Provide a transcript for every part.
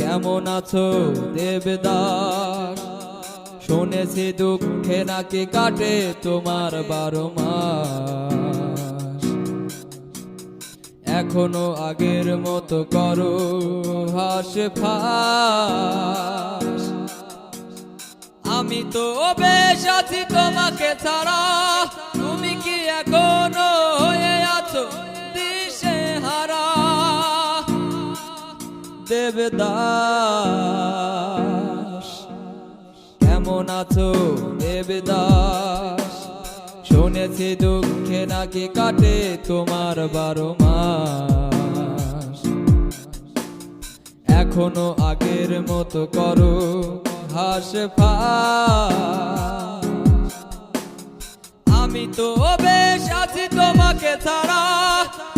কেমন আছো দেবদাস? শুনেছি দুঃখে নাকি কাটে তোমার 12 মাস। এখনো আগের মতো করো হাসফাস। আমি তো বেশ আছি তোমাকে ছাড়া, তুমি কি এখনো হয়ে আছো দিশেহারা? দেবদাস কেমন আছো দেবদাস? শুনেছি দুঃখে নাকি কাটে তোমার 12 মাস। এখনো আগের মতো করো হাসফাস। আমি তো বেশ আছি তোমাকে ছাড়া,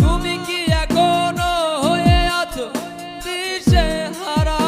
তুমি কি এখনো হয়ে আছো দিশেহারা?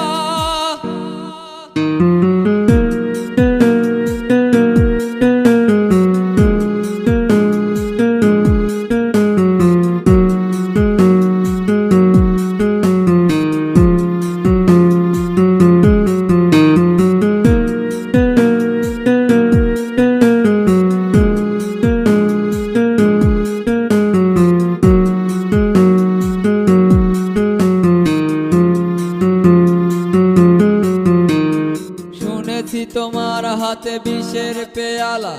তোমার হাতে বিষের পেয়ালা,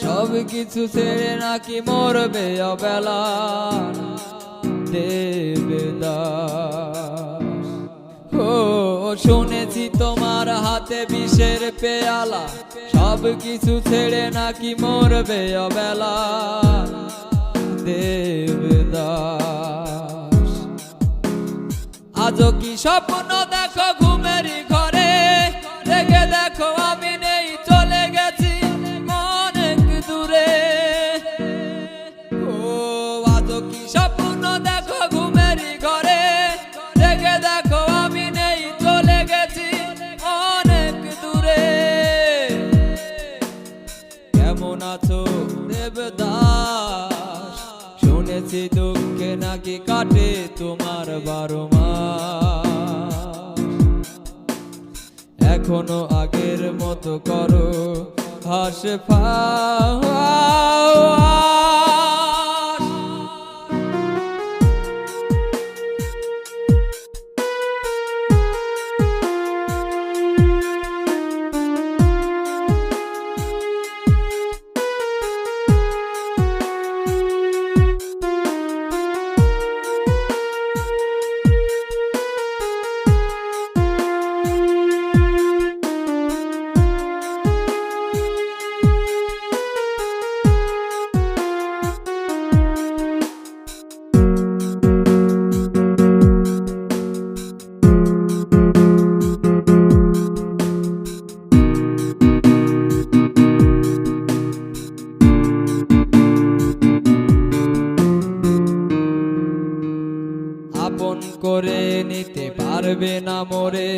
সব কিছু ছেড়ে নাকি মরবে অবেলা। দেবদাস ও শুনেছি তোমার হাতে বিষের পেয়ালা, সব কিছু ছেড়ে নাকি মরবে অবেলা। দেবদাস আজও কি স্বপ্ন দেখো ঘুমের ঘরে? দেখে দেখো আমি নেই, চলে গেছি অনেক দূরে। ও আজও কি স্বপ্ন দেখো ঘুমের ঘরে? দেখে দেখো আমি নেই, চলে গেছি অনেক দূরে। কেমন আছো দেবদাস? শুনেছি দুঃখে নাকি কাটে তোমার 12 মাস। এখনো আগের মতো করো হাসফাস। আপন করে নিতে পারবে না মোরে,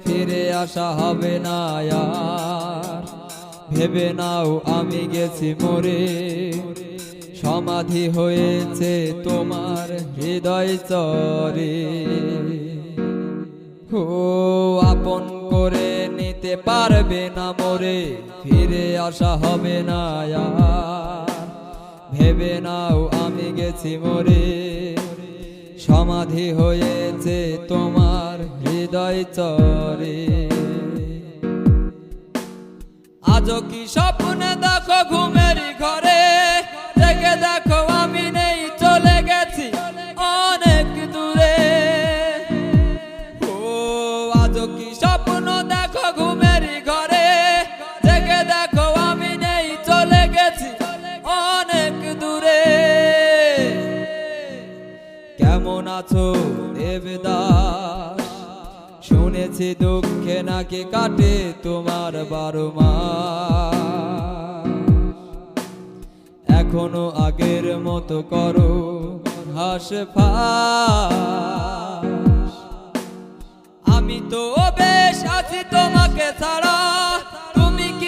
ফিরে আসা হবে না আর। ভেবে নাও আমি গেছি মরে, সমাধি হয়েছে তোমার হৃদয় চরে। ও আপন করে নিতে পারবে না মোরে, ফিরে আসা হবে না আর। ভেবে নাও আমি গেছি মরে, সমাধি হয়েছে তোমার হৃদয় চরে। আজও কি স্বপ্ন দেখো ঘুমের ঘরে? দেখে দেখো আমি নেই, চলে গেছি অনেক দূরে। ও আজও কি স্বপ্ন দেখো ঘুমের ঘরে? দেখে দেখো আমি নেই, চলে গেছি অনেক দূরে। কেমন আছো দেবদাস? শুনেছি দুঃখে নাকি কাটে তোমার 12 মাস। এখনো আগের মতো করো হাসফাস। আমি তো বেশ আছি তোমাকে ছাড়া, তুমি কি